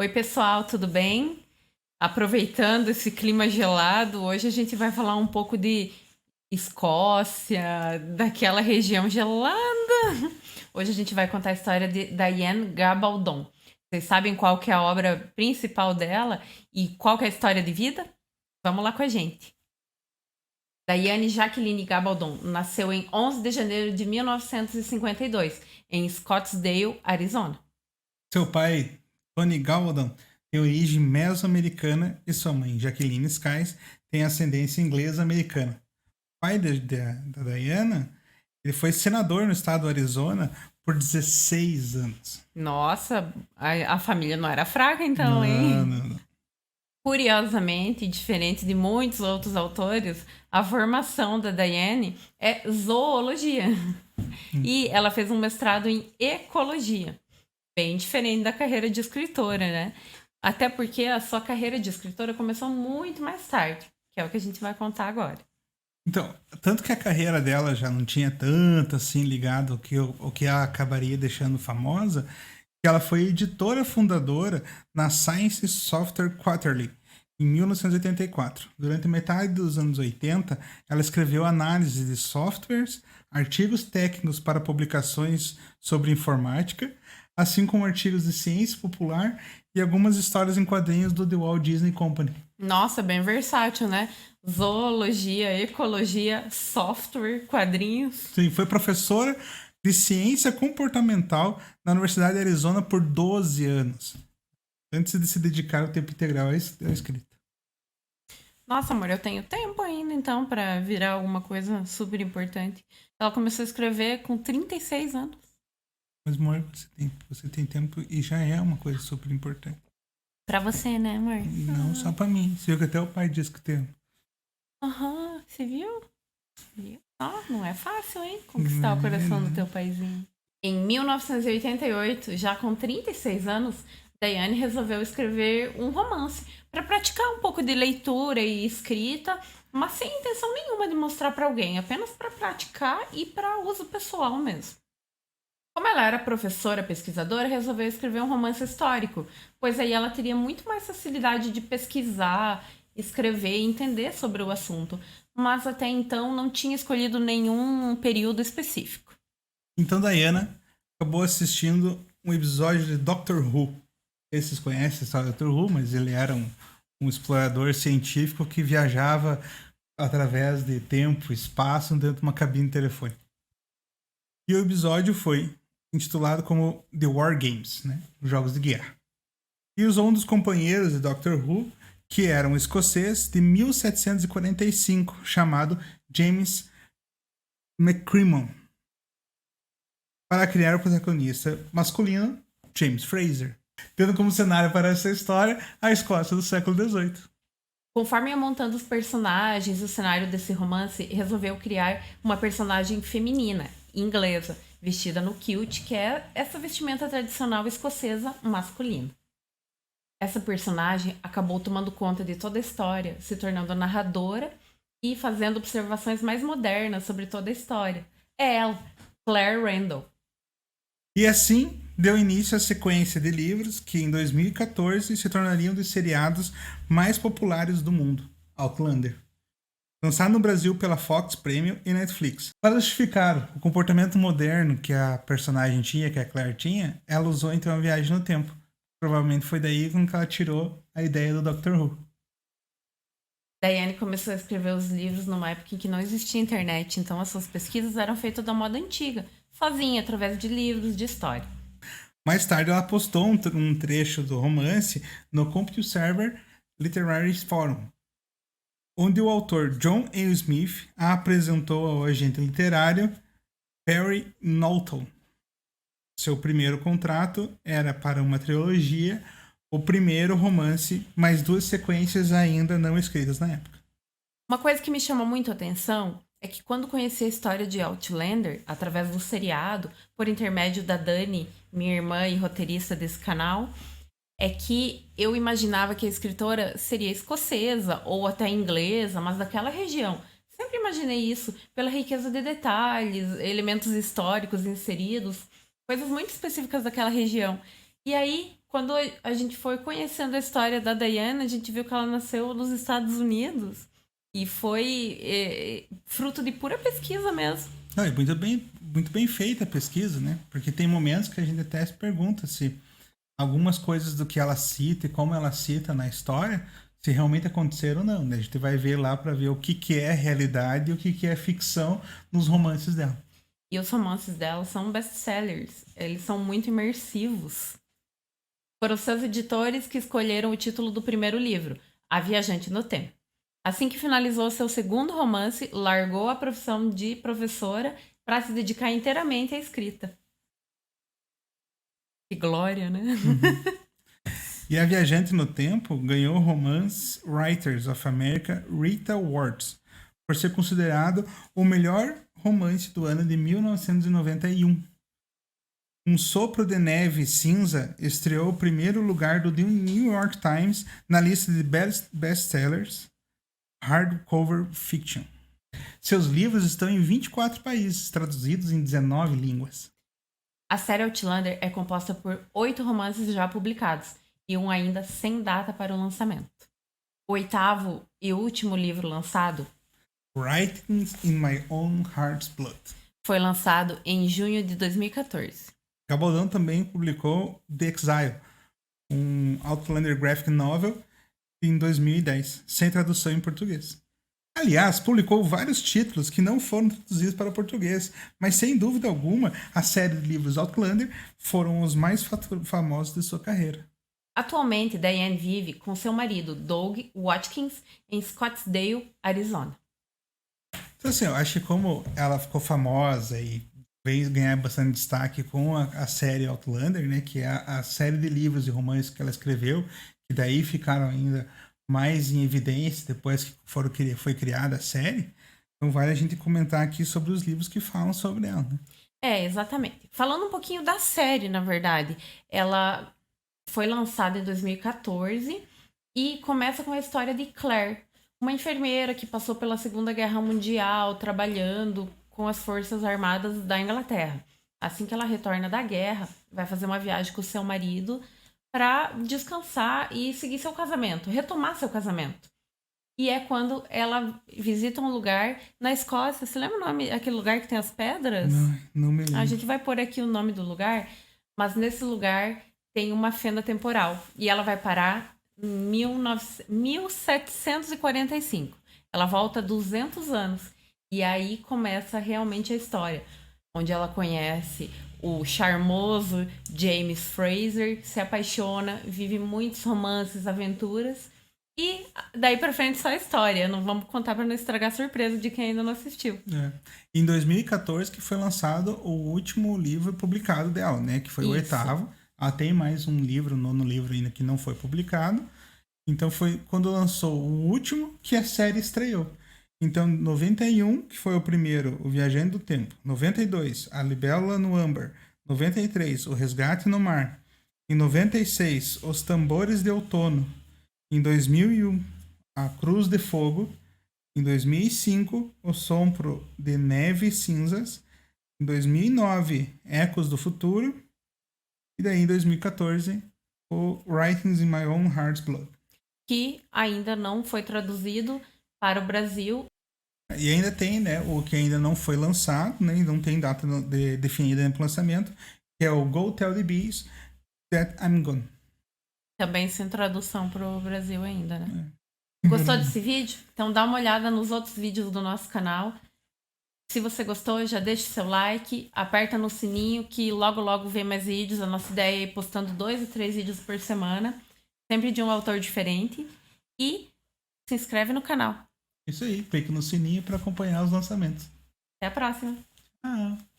Oi, pessoal, tudo bem? Aproveitando esse clima gelado, hoje a gente vai falar um pouco de Escócia, daquela região gelada. Hoje a gente vai contar a história de Diane Gabaldon. Vocês sabem qual que é a obra principal dela e qual que é a história de vida? Vamos lá com a gente. Diane Jacqueline Gabaldon nasceu em 11 de janeiro de 1952, em Scottsdale, Arizona. Seu pai, Tony Gawaldon, tem origem mesoamericana e sua mãe, Jacqueline Skies, tem ascendência inglesa-americana. O pai da Diana, ele foi senador no estado do Arizona por 16 anos. Nossa, a família não era fraca então, Não, hein? não, não. Curiosamente, diferente de muitos outros autores, a formação da Diane é zoologia. E ela fez um mestrado em ecologia. Bem diferente da carreira de escritora, né? Até porque a sua carreira de escritora começou muito mais tarde, que é o que a gente vai contar agora. Então, tanto que a carreira dela já não tinha tanto assim ligado ao que ela acabaria deixando famosa, que ela foi editora fundadora na Science Software Quarterly, em 1984. Durante metade dos anos 80, ela escreveu análise de softwares, artigos técnicos para publicações sobre informática, assim como artigos de ciência popular e algumas histórias em quadrinhos do The Walt Disney Company. Nossa, bem versátil, né? Zoologia, ecologia, software, quadrinhos. Sim, foi professora de ciência comportamental na Universidade de Arizona por 12 anos, antes de se dedicar ao tempo integral à escrita. Nossa, amor, eu tenho tempo ainda, então, pra virar alguma coisa super importante. Ela começou a escrever com 36 anos. Mas, amor, você tem tempo e já é uma coisa super importante. Pra você, né, amor? Não só pra mim. Você viu que até o pai disse que tem. Aham, você viu? Não é fácil, hein? Conquistar o coração do teu paizinho. Em 1988, já com 36 anos, Diane resolveu escrever um romance para praticar um pouco de leitura e escrita, mas sem intenção nenhuma de mostrar para alguém, apenas para praticar e para uso pessoal mesmo. Como ela era professora pesquisadora, resolveu escrever um romance histórico, pois aí ela teria muito mais facilidade de pesquisar, escrever e entender sobre o assunto, mas até então não tinha escolhido nenhum período específico. Então, Diana acabou assistindo um episódio de Doctor Who. Esses conhecem a história do Doctor Who, mas ele era um explorador científico que viajava através de tempo e espaço dentro de uma cabine de telefone. E o episódio foi intitulado como The War Games, né? Jogos de Guerra. E usou um dos companheiros de Doctor Who, que era um escocês de 1745, chamado James McCrimmon, para criar o protagonista masculino, James Fraser, tendo como cenário para essa história a Escócia do século XVIII. Conforme ia montando os personagens e o cenário desse romance, resolveu criar uma personagem feminina, inglesa, vestida no kilt, que é essa vestimenta tradicional escocesa masculina. Essa personagem acabou tomando conta de toda a história, se tornando narradora e fazendo observações mais modernas sobre toda a história. É ela, Claire Randall. E assim deu início à sequência de livros que em 2014 se tornariam dos seriados mais populares do mundo, Outlander. Lançado no Brasil pela Fox Premium e Netflix. Para justificar o comportamento moderno que a personagem tinha, que a Claire tinha, ela usou então a viagem no tempo. Provavelmente foi daí que ela tirou a ideia do Doctor Who. Diane começou a escrever os livros numa época em que não existia internet, então as suas pesquisas eram feitas da moda antiga, sozinha, através de livros de história. Mais tarde ela postou um trecho do romance no CompuServe Literary Forum, onde o autor John A. Smith a apresentou ao agente literário Perry Knowlton. Seu primeiro contrato era para uma trilogia, o primeiro romance, mais 2 sequências ainda não escritas na época. Uma coisa que me chamou muito a atenção é que quando conheci a história de Outlander, através do seriado, por intermédio da Dani, minha irmã e roteirista desse canal, é que eu imaginava que a escritora seria escocesa ou até inglesa, mas daquela região. Sempre imaginei isso pela riqueza de detalhes, elementos históricos inseridos, coisas muito específicas daquela região. E aí, quando a gente foi conhecendo a história da Diana, a gente viu que ela nasceu nos Estados Unidos. E foi fruto de pura pesquisa mesmo. Não, e muito bem feita a pesquisa, né? Porque tem momentos que a gente até se pergunta se algumas coisas do que ela cita e como ela cita na história, se realmente aconteceram ou não, né? A gente vai ver lá para ver o que é realidade e o que é ficção nos romances dela. E os romances dela são best-sellers. Eles são muito imersivos. Foram seus editores que escolheram o título do primeiro livro, A Viajante no Tempo. Assim que finalizou seu segundo romance, largou a profissão de professora para se dedicar inteiramente à escrita. Que glória, né? E A Viajante no Tempo ganhou o Romance Writers of America Rita Awards, por ser considerado o melhor romance do ano de 1991. Um Sopro de Neve Cinza estreou o primeiro lugar do New York Times na lista de best-sellers hardcover fiction. Seus livros estão em 24 países, traduzidos em 19 línguas. A série Outlander é composta por 8 romances já publicados e um ainda sem data para o lançamento. O 8º e último livro lançado, Writings in My Own Heart's Blood, foi lançado em junho de 2014. Gabaldon também publicou The Exile, um Outlander graphic novel, em 2010, sem tradução em português. Aliás, publicou vários títulos que não foram traduzidos para o português, mas sem dúvida alguma, a série de livros Outlander foram os mais famosos de sua carreira. Atualmente, Diane vive com seu marido, Doug Watkins, em Scottsdale, Arizona. Então, assim, eu acho que como ela ficou famosa e veio ganhar bastante destaque com a série Outlander, né, que é a série de livros e romances que ela escreveu, que daí ficaram ainda mais em evidência depois que foi criada a série. Então vale a gente comentar aqui sobre os livros que falam sobre ela, né? Exatamente. Falando um pouquinho da série, na verdade, ela foi lançada em 2014 e começa com a história de Claire, uma enfermeira que passou pela Segunda Guerra Mundial trabalhando com as Forças Armadas da Inglaterra. Assim que ela retorna da guerra, vai fazer uma viagem com o seu marido para descansar e seguir seu casamento, retomar seu casamento. E é quando ela visita um lugar na Escócia. Você lembra o nome, aquele lugar que tem as pedras? Não me lembro. A gente vai pôr aqui o nome do lugar, mas nesse lugar tem uma fenda temporal. E ela vai parar em 1745. Ela volta 200 anos. E aí começa realmente a história, onde ela conhece o charmoso James Fraser, se apaixona, vive muitos romances, aventuras. E daí pra frente só a história. Não vamos contar pra não estragar a surpresa de quem ainda não assistiu. Em 2014 que foi lançado o último livro publicado dela, né? Que foi o 8º. Ela tem mais um livro, o 9º livro ainda que não foi publicado. Então foi quando lançou o último que a série estreou. Então, 91, que foi o primeiro, O Viajante do Tempo. 92, A Libélula no Âmbar. 93, O Resgate no Mar. Em 96, Os Tambores de Outono. Em 2001, A Cruz de Fogo. Em 2005, O Sopro de Neve e Cinzas. Em 2009, Ecos do Futuro. E daí, em 2014, o Writings in My Own Heart's Blood. Que ainda não foi traduzido para o Brasil. E ainda tem, né, o que ainda não foi lançado, né, não tem data definida para o lançamento, que é o Go Tell the Bees That I'm Gone. Também sem tradução para o Brasil ainda, né? Gostou desse vídeo? Então dá uma olhada nos outros vídeos do nosso canal. Se você gostou, já deixa o seu like, aperta no sininho que logo logo vem mais vídeos. A nossa ideia é ir postando 2 a 3 vídeos por semana, sempre de um autor diferente. E se inscreve no canal. Isso aí, clique no sininho para acompanhar os lançamentos. Até a próxima!